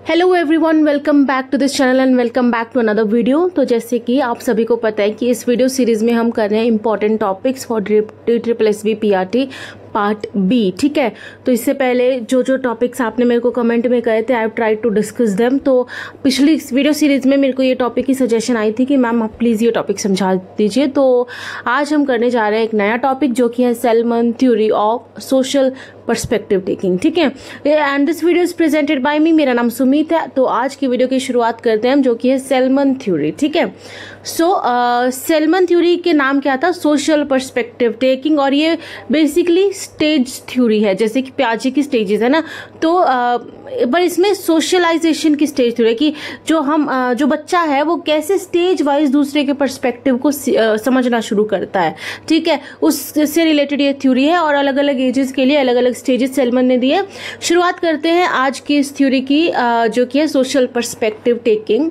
Hello everyone, welcome back to this channel and welcome back to another video. तो जैसे कि आप सभी को पता है कि इस वीडियो सीरीज में हम कर रहे हैं important topics for TSSB PRT part B. ठीक है, तो इससे पहले जो जो टॉपिक्स आपने मेरे को कमेंट में कहे थे, I have tried to discuss them. तो पिछली वीडियो सीरीज में मेरे को ये टॉपिक की सजेशन आई थी कि मैम आप प्लीज़ ये टॉपिक समझा दीजिए। तो आज हम करने जा रहे हैं एक नया टॉपिक जो कि है Selman theory of social perspective taking. ठीक है, and this video is presented by me. मेरा नाम सुमित है। तो आज की वीडियो की शुरुआत करते हैं हम, जो कि है सेलमन थ्योरी। ठीक है, सेलमन थ्योरी के नाम क्या था? Social perspective taking. और ये बेसिकली स्टेज थ्योरी है, जैसे कि पियाजे की स्टेजेस है ना, तो पर इसमें सोशलाइजेशन की स्टेज थ्योरी है कि जो बच्चा है वो कैसे स्टेज वाइज दूसरे के पर्सपेक्टिव को समझना शुरू करता है। ठीक है, उससे रिलेटेड ये थ्योरी है और अलग अलग एजेस के लिए अलग अलग स्टेजेस सेलमन ने दिए। शुरुआत करते हैं आज की इस थ्योरी की, जो कि है सोशल पर्सपेक्टिव टेकिंग।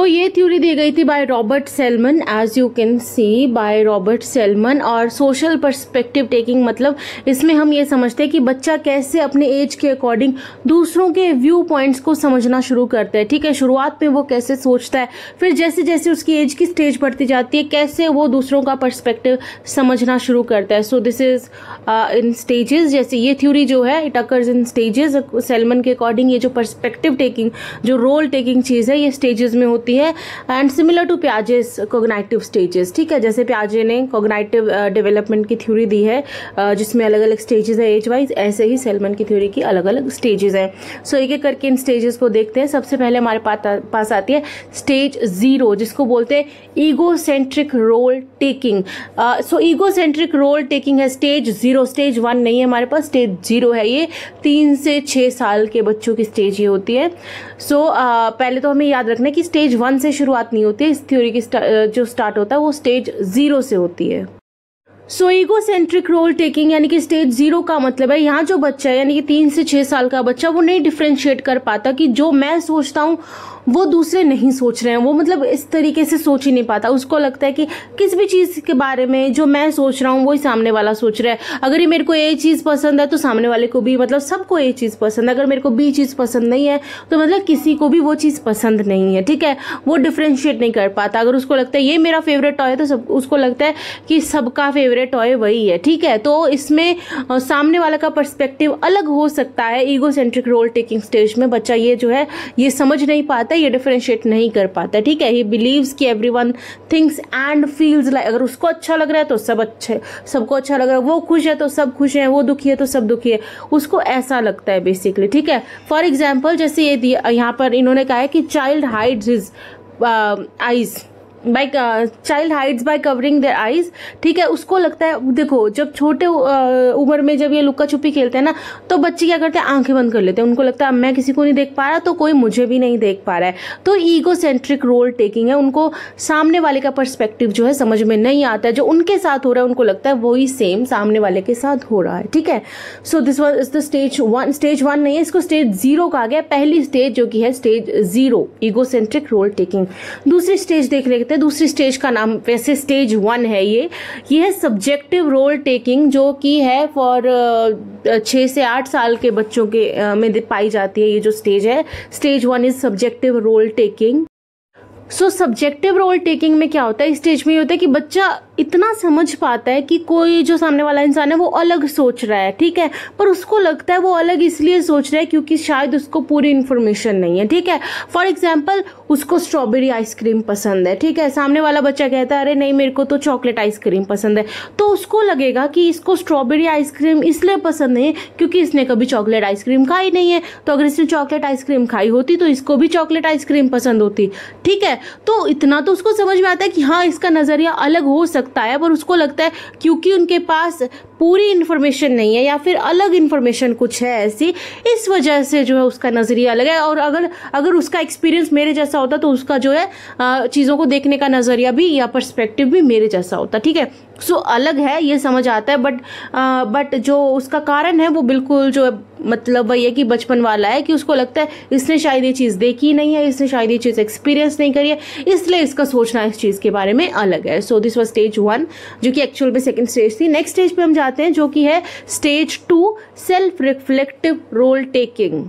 ये थ्योरी दी गई थी by Robert Selman, as you can see, by Robert Selman. और सोशल पर्सपेक्टिव टेकिंग मतलब इसमें हम ये समझते हैं कि बच्चा कैसे अपने एज के अकॉर्डिंग दूसरों के व्यू पॉइंट्स को समझना शुरू करता है। ठीक है, शुरुआत में वो कैसे सोचता है, फिर जैसे जैसे उसकी एज की स्टेज बढ़ती जाती है कैसे वो दूसरों का पर्सपेक्टिव समझना शुरू करता है। So this is in stages. जैसे ये थ्योरी जो है it occurs in stages. Selman के अकॉर्डिंग ये जो पर्सपेक्टिव टेकिंग, जो रोल टेकिंग चीज़ है, ये स्टेजेस में होती है and similar to Piaget's cognitive stages. ठीक है, जैसे पियाजे ने कॉग्निटिव डेवलपमेंट की थ्योरी दी है जिसमें अलग अलग स्टेजेस है एज वाइज, ऐसे ही सेलमन की थ्योरी की अलग अलग स्टेजेस हैं। एक एक करके इन स्टेजेस को देखते हैं। सबसे पहले हमारे पास आती है स्टेज 0, जिसको बोलते हैं egocentric role taking. Egocentric role taking है स्टेज 0। स्टेज 1 नहीं है हमारे पास, स्टेज 0 है। ये 3 से 6 साल के बच्चों की स्टेज ये होती है। पहले तो हमें याद रखना है कि स्टेज 1 से शुरुआत नहीं होती है। इस थ्योरी की जो स्टार्ट होता है वो स्टेज 0 से होती है। ईगोसेंट्रिक रोल टेकिंग यानी कि स्टेज 0 का मतलब है यहाँ जो बच्चा है यानी कि 3 से 6 साल का बच्चा, वो नहीं डिफ्रेंशिएट कर पाता कि जो मैं सोचता हूँ वो दूसरे नहीं सोच रहे हैं। वो मतलब इस तरीके से सोच ही नहीं पाता। उसको लगता है कि किस भी चीज़ के बारे में जो मैं सोच रहा हूँ वही सामने वाला सोच रहा है। अगर ये मेरे को ये चीज़ पसंद है तो सामने वाले को भी, मतलब सबको ये चीज़ पसंद है। अगर मेरे को बी चीज़ पसंद नहीं है तो मतलब किसी को भी वो चीज़ पसंद नहीं है। ठीक है, वो डिफ्रेंशिएट नहीं कर पाता। अगर उसको लगता है ये मेरा फेवरेट टॉय है तो सब उसको लगता है कि सबका फेवरेट टॉय वही है। ठीक है, तो इसमें सामने वाला का पर्सपेक्टिव अलग हो सकता है। ईगोसेंट्रिक रोल टेकिंग स्टेज में बच्चा ये जो है ये समझ नहीं पाता, ये डिफरेंशिएट नहीं कर पाता। ठीक है, ही बिलीव्स कि everyone thinks and feels like, अगर उसको अच्छा लग रहा है तो सब अच्छे, सबको अच्छा लग रहा है। वो खुश है तो सब खुश है, वो दुखी है तो सब दुखी है, उसको ऐसा लगता है बेसिकली। ठीक है, फॉर एग्जाम्पल जैसे ये यहाँ पर इन्होंने कहा है कि child hides his eyes child hides by covering their eyes. ठीक है, उसको लगता है, देखो जब छोटे उम्र में जब ये लुक्का छुपी खेलते हैं ना तो बच्चे क्या करते हैं, आंखें बंद कर लेते हैं। उनको लगता है मैं किसी को नहीं देख पा रहा तो कोई मुझे भी नहीं देख पा रहा है। तो ईगोसेंट्रिक रोल टेकिंग है, उनको सामने वाले का पर्सपेक्टिव जो है समझ में नहीं आता है। जो उनके साथ हो रहा है उनको लगता है वही सेम सामने वाले के साथ हो रहा है। ठीक है, so this was is the stage 1। Stage 1 नहीं है, इसको स्टेज 0 कहा गया। पहली स्टेज जो कि है स्टेज 0, ईगोसेंट्रिक रोल टेकिंग। दूसरी स्टेज देख लेते हैं। दूसरी स्टेज का नाम वैसे स्टेज 1 है। ये है सब्जेक्टिव रोल टेकिंग, जो कि है फॉर 6 से 8 साल के बच्चों के में पाई जाती है। ये जो स्टेज है stage 1 is subjective role taking. Subjective role taking में क्या होता है, इस स्टेज में ये होता है कि बच्चा इतना समझ पाता है कि कोई जो सामने वाला इंसान है वो अलग सोच रहा है। ठीक है, पर उसको लगता है वो अलग इसलिए सोच रहा है क्योंकि शायद उसको पूरी इन्फॉर्मेशन नहीं है। ठीक है, फॉर एग्जाम्पल उसको स्ट्रॉबेरी आइसक्रीम पसंद है। ठीक है, सामने वाला बच्चा कहता है अरे नहीं मेरे को तो चॉकलेट आइसक्रीम पसंद है। तो उसको लगेगा कि इसको स्ट्रॉबेरी आइसक्रीम इसलिए पसंद नहीं है क्योंकि इसने कभी चॉकलेट आइसक्रीम खाई नहीं है। तो अगर इसने चॉकलेट आइसक्रीम खाई होती तो इसको भी चॉकलेट आइसक्रीम पसंद होती। ठीक है, तो इतना तो उसको समझ में आता है कि हाँ इसका नजरिया अलग हो सकता है, पर उसको लगता है क्योंकि उनके पास पूरी इन्फॉर्मेशन नहीं है या फिर अलग इन्फॉर्मेशन कुछ है ऐसी, इस वजह से जो है उसका नजरिया अलग है। और अगर उसका एक्सपीरियंस मेरे जैसा होता तो उसका जो है चीज़ों को देखने का नजरिया भी या पर्सपेक्टिव भी मेरे जैसा होता। ठीक है, अलग है ये समझ आता है, बट जो उसका कारण है वो बिल्कुल जो है मतलब वही है कि बचपन वाला है कि उसको लगता है इसने शायद ये चीज़ देखी नहीं है, इसने शायद ये चीज़ एक्सपीरियंस नहीं करी है, इसलिए इसका सोचना इस चीज़ के बारे में अलग है। दिस वाज स्टेज 1 जो कि एक्चुअल में सेकंड स्टेज थी। नेक्स्ट स्टेज पे हम जाते हैं जो कि है stage 2, self reflective role taking.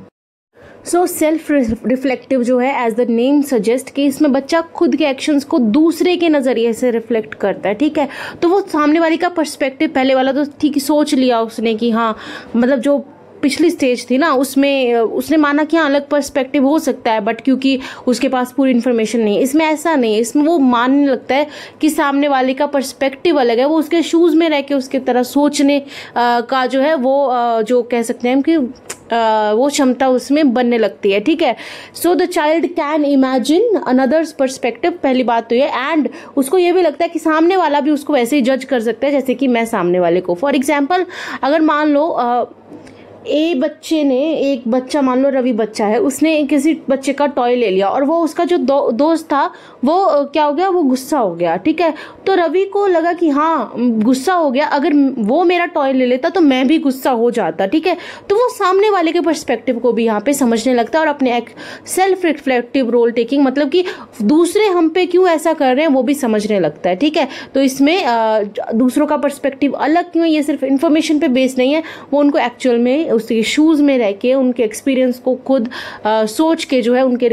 So self reflective जो है एज द नेम सजेस्ट कि इसमें बच्चा खुद के एक्शंस को दूसरे के नज़रिए से रिफ्लेक्ट करता है, ठीक है। तो वो सामने वाले का पर्सपेक्टिव, पहले वाला तो ठीक सोच लिया उसने कि हाँ मतलब जो पिछली स्टेज थी ना उसमें उसने माना कि हाँ अलग पर्सपेक्टिव हो सकता है, बट क्योंकि उसके पास पूरी इन्फॉर्मेशन नहीं है। इसमें ऐसा नहीं है, इसमें वो मानने लगता है कि सामने वाले का पर्सपेक्टिव अलग है, वो उसके शूज़ में रह के उसके तरह सोचने का जो है वो जो कह सकते हैं कि वो क्षमता उसमें बनने लगती है, ठीक है। So the child can imagine another's perspective, पहली बात तो ये, एंड उसको ये भी लगता है कि सामने वाला भी उसको वैसे ही जज कर सकता है जैसे कि मैं सामने वाले को। फॉर एग्जाम्पल अगर मान लो एक बच्चा मान लो रवि बच्चा है, उसने किसी बच्चे का टॉय ले लिया और वो उसका जो दोस्त था वो क्या हो गया, वो गुस्सा हो गया, ठीक है। तो रवि को लगा कि हाँ गुस्सा हो गया, अगर वो मेरा टॉय ले लेता तो मैं भी गुस्सा हो जाता, ठीक है। तो वो सामने वाले के पर्सपेक्टिव को भी यहाँ पे समझने लगता है और अपने एक सेल्फ रिफ्लेक्टिव रोल टेकिंग, मतलब कि दूसरे हम पे क्यों ऐसा कर रहे हैं वो भी समझने लगता है, ठीक है। तो इसमें दूसरों का पर्सपेक्टिव अलग क्यों है, ये सिर्फ इन्फॉर्मेशन पे बेस्ड नहीं है, वो उनको एक्चुअल में उसके शूज़ में रह के उनके एक्सपीरियंस को खुद सोच के जो है उनके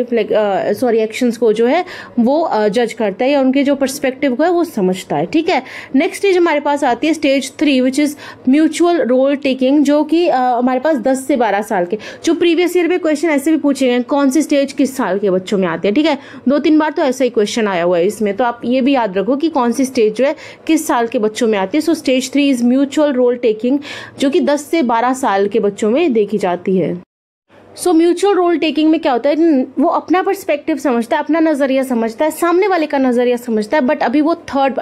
एक्शंस को जो है वो जज करता है या उनके जो पर्सपेक्टिव को है वो समझता है, ठीक है। नेक्स्ट स्टेज हमारे पास आती है stage 3 which is mutual role taking, जो कि हमारे पास 10 से 12 साल के, जो प्रीवियस ईयर में क्वेश्चन ऐसे भी पूछे गए कौन सी स्टेज किस साल के बच्चों में आती है, ठीक है। 2-3 बार तो ऐसा ही क्वेश्चन आया हुआ है इसमें, तो आप ये भी याद रखो कि कौन सी स्टेज जो है किस साल के बच्चों में आती है। So stage 3 is mutual role taking, जो कि 10 से 12 साल के बच्चों में देखी जाती है। सो म्यूचुअल रोल टेकिंग में क्या होता है, वो अपना पर्सपेक्टिव समझता है, अपना नज़रिया समझता है, सामने वाले का नज़रिया समझता है, बट अभी वो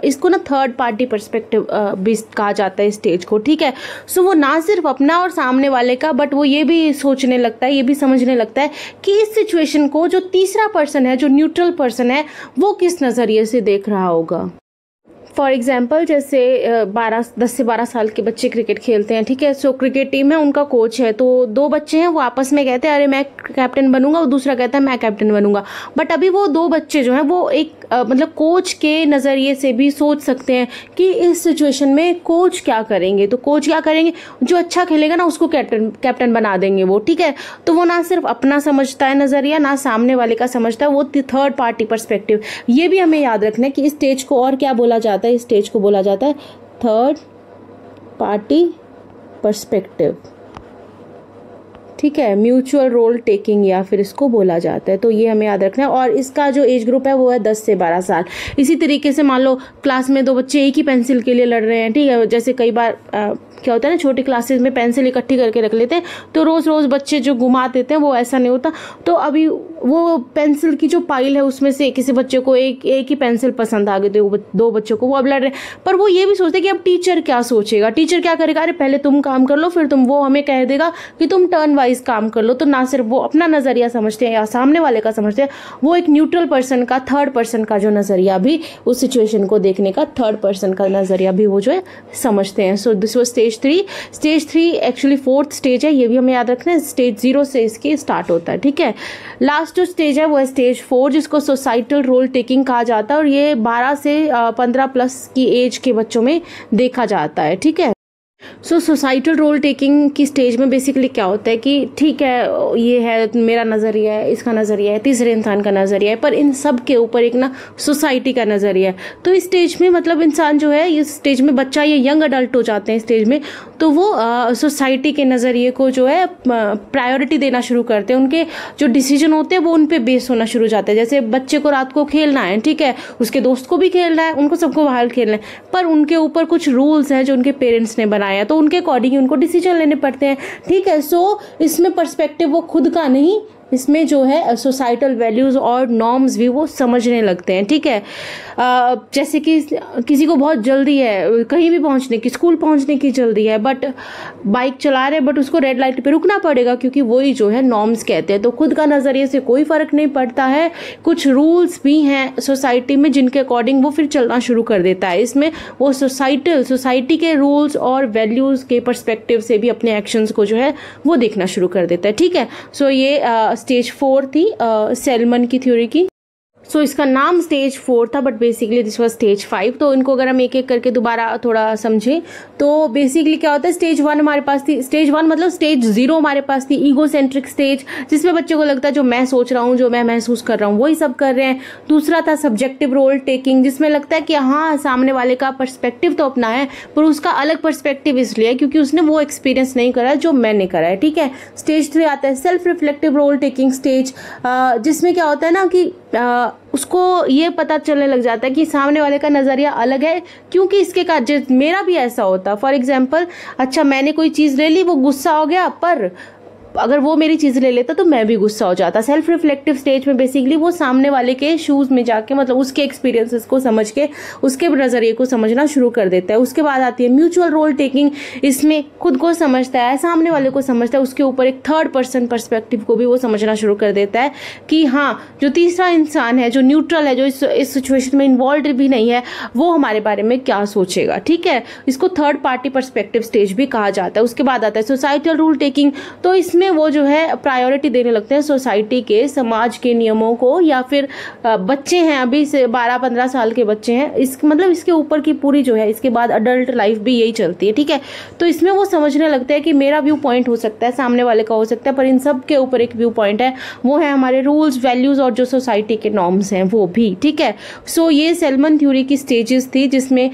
इसको ना थर्ड पार्टी पर्सपेक्टिव भी कहा जाता है इस स्टेज को, ठीक है। सो वो ना सिर्फ अपना और सामने वाले का, बट वो ये भी सोचने लगता है, ये भी समझने लगता है कि इस सिचुएशन को जो तीसरा पर्सन है, जो न्यूट्रल पर्सन है, वो किस नज़रिए से देख रहा होगा। फॉर एग्जाम्पल जैसे 10 से 12 साल के बच्चे क्रिकेट खेलते हैं, ठीक है। सो क्रिकेट टीम में उनका कोच है, तो 2 बच्चे हैं, वो आपस में कहते हैं अरे मैं कैप्टन बनूंगा, और दूसरा कहता है मैं कैप्टन बनूंगा। बट अभी वो 2 बच्चे जो हैं वो एक मतलब कोच के नज़रिए से भी सोच सकते हैं कि इस सिचुएशन में कोच क्या करेंगे, तो कोच क्या करेंगे, जो अच्छा खेलेगा ना उसको कैप्टन बना देंगे वो, ठीक है। तो वो ना सिर्फ अपना समझता है नज़रिया, ना सामने वाले का समझता है, वो थर्ड पार्टी पर्सपेक्टिव। ये भी हमें याद रखना है कि इस स्टेज को और क्या बोला जाता है, इस स्टेज को बोला जाता है थर्ड पार्टी पर्सपेक्टिव, ठीक है। म्यूचुअल रोल टेकिंग या फिर इसको बोला जाता है, तो ये हमें याद रखना है। और इसका जो एज ग्रुप है वो है 10 से 12 साल। इसी तरीके से मान लो क्लास में 2 बच्चे एक ही पेंसिल के लिए लड़ रहे हैं, ठीक है। जैसे कई बार क्या होता है ना, छोटी क्लासेस में पेंसिल इकट्ठी करके रख लेते हैं, तो रोज़ रोज़ बच्चे जो घुमा देते हैं, वो ऐसा नहीं होता। तो अभी वो पेंसिल की जो पाइल है उसमें से किसी बच्चे को एक ही पेंसिल पसंद आ गई, तो 2 बच्चों को वो अब लड़ रहे हैं। पर वो ये भी सोचते हैं कि अब टीचर क्या सोचेगा, टीचर क्या करेगा, अरे पहले तुम काम कर लो फिर वो हमें कह देगा कि तुम टर्न वाइज काम कर लो। तो ना सिर्फ वो अपना नज़रिया समझते हैं या सामने वाले का समझते हैं, वो एक न्यूट्रल पर्सन का, थर्ड पर्सन का जो नज़रिया भी उस सिचुएशन को देखने का, थर्ड पर्सन का नज़रिया भी वो जो है समझते हैं। So this was stage 3। Stage 3 actually 4th stage है, ये भी हमें याद रखना है। स्टेज 0 से इसकी स्टार्ट होता है, ठीक है। लास्ट जो स्टेज है वो है स्टेज 4, जिसको सोसाइटल रोल टेकिंग कहा जाता है, और ये 12 से 15 प्लस की एज के बच्चों में देखा जाता है, ठीक है। सो सोसाइटल रोल टेकिंग की स्टेज में बेसिकली क्या होता है कि ठीक है ये है मेरा नज़रिया है, इसका नज़रिया है, तीसरे इंसान का नज़रिया है, पर इन सब के ऊपर एक ना सोसाइटी का नज़रिया है। तो इस स्टेज में मतलब इंसान जो है, इस स्टेज में बच्चा ये यंग अडल्ट हो जाते हैं स्टेज में, तो वो सोसाइटी के नज़रिए को जो है प्रायोरिटी देना शुरू करते हैं। उनके जो डिसीजन होते हैं वो उन पे बेस होना शुरू हो जाते हैं। जैसे बच्चे को रात को खेलना है, ठीक है, उसके दोस्त को भी खेलना है, उनको सबको बाहर खेलना है, पर उनके ऊपर कुछ रूल्स हैं जो उनके पेरेंट्स ने बनाए, तो उनके अकॉर्डिंग उनको डिसीजन लेने पड़ते हैं, ठीक है। सो इसमें पर्सपेक्टिव वो खुद का नहीं, इसमें जो है सोसाइटल वैल्यूज़ और नॉर्म्स भी वो समझने लगते हैं, ठीक है। जैसे कि किसी को बहुत जल्दी है कहीं भी पहुंचने की, स्कूल पहुंचने की जल्दी है, बट बाइक चला रहे, बट उसको रेड लाइट पे रुकना पड़ेगा क्योंकि वही जो है नॉर्म्स कहते हैं। तो खुद का नज़रिए से कोई फ़र्क नहीं पड़ता है, कुछ रूल्स भी हैं सोसाइटी में जिनके अकॉर्डिंग वो फिर चलना शुरू कर देता है। इसमें वो सोसाइटी के रूल्स और वैल्यूज़ के पर्सपेक्टिव से भी अपने एक्शंस को जो है वो देखना शुरू कर देता है, ठीक है। सो ये स्टेज 4 थी सेलमन की थ्योरी की। सो इसका नाम स्टेज 4 था, but basically this was stage 5। तो इनको अगर हम एक एक करके दोबारा थोड़ा समझें तो बेसिकली क्या होता है, स्टेज 1 हमारे पास थी, स्टेज 1 मतलब स्टेज 0 हमारे पास थी ईगो सेंट्रिक स्टेज, जिसमें बच्चे को लगता है जो मैं सोच रहा हूँ, जो मैं महसूस कर रहा हूँ वही सब कर रहे हैं। दूसरा था सब्जेक्टिव रोल टेकिंग, जिसमें लगता है कि हाँ सामने वाले का पर्सपेक्टिव तो अपना है पर उसका अलग पर्सपेक्टिव इसलिए क्योंकि उसने वो एक्सपीरियंस नहीं करा जो मैंने करा है, ठीक है। स्टेज 3 आता है self reflective role taking stage, जिसमें क्या होता है ना कि उसको ये पता चलने लग जाता है कि सामने वाले का नज़रिया अलग है, क्योंकि इसके कार्य मेरा भी ऐसा होता। फॉर एग्जांपल, अच्छा मैंने कोई चीज़ ले ली, वो गुस्सा हो गया, पर अगर वो मेरी चीज़ ले लेता तो मैं भी गुस्सा हो जाता। सेल्फ रिफ्लेक्टिव स्टेज में बेसिकली वो सामने वाले के शूज़ में जाके मतलब उसके एक्सपीरियंसेस को समझ के उसके नज़रिए को समझना शुरू कर देता है। उसके बाद आती है म्यूचुअल रोल टेकिंग, इसमें खुद को समझता है, सामने वाले को समझता है, उसके ऊपर एक थर्ड पर्सन पर्सपेक्टिव को भी वो समझना शुरू कर देता है कि हाँ जो तीसरा इंसान है, जो न्यूट्रल है, जो इस सिचुएशन में इन्वॉल्व भी नहीं है, वो हमारे बारे में क्या सोचेगा, ठीक है। इसको थर्ड पार्टी पर्सपेक्टिव स्टेज भी कहा जाता है। उसके बाद आता है सोसाइटल रूल टेकिंग, तो इसमें वो जो है प्रायोरिटी देने लगते हैं सोसाइटी के, समाज के नियमों को, या फिर बच्चे हैं अभी से 12-15 साल के बच्चे हैं, इस मतलब इसके ऊपर की पूरी जो है, इसके बाद अडल्ट लाइफ भी यही चलती है, ठीक है। तो इसमें वो समझने लगते हैं कि मेरा व्यू पॉइंट हो सकता है, सामने वाले का हो सकता है, पर इन सब के ऊपर एक व्यू पॉइंट है, वो है हमारे रूल्स वैल्यूज और जो सोसाइटी के नॉर्म्स हैं वो भी, ठीक है। सो ये सेल्मन थ्योरी की स्टेजेस थी, जिसमें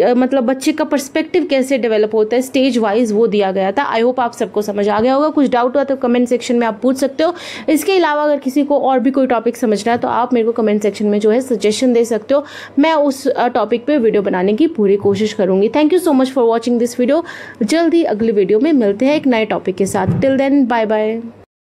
मतलब बच्चे का पर्सपेक्टिव कैसे डेवलप होता है स्टेज वाइज वो दिया गया था। आई होप आप सबको समझ आ गया होगा। कुछ डाउट हुआ तो कमेंट सेक्शन में आप पूछ सकते हो। इसके अलावा अगर किसी को और भी कोई टॉपिक समझना है तो आप मेरे को कमेंट सेक्शन में जो है सजेशन दे सकते हो, मैं उस टॉपिक पे वीडियो बनाने की पूरी कोशिश करूंगी। Thank you so much for watching this video. जल्द ही अगली वीडियो में मिलते हैं एक नए टॉपिक के साथ। Till then bye bye.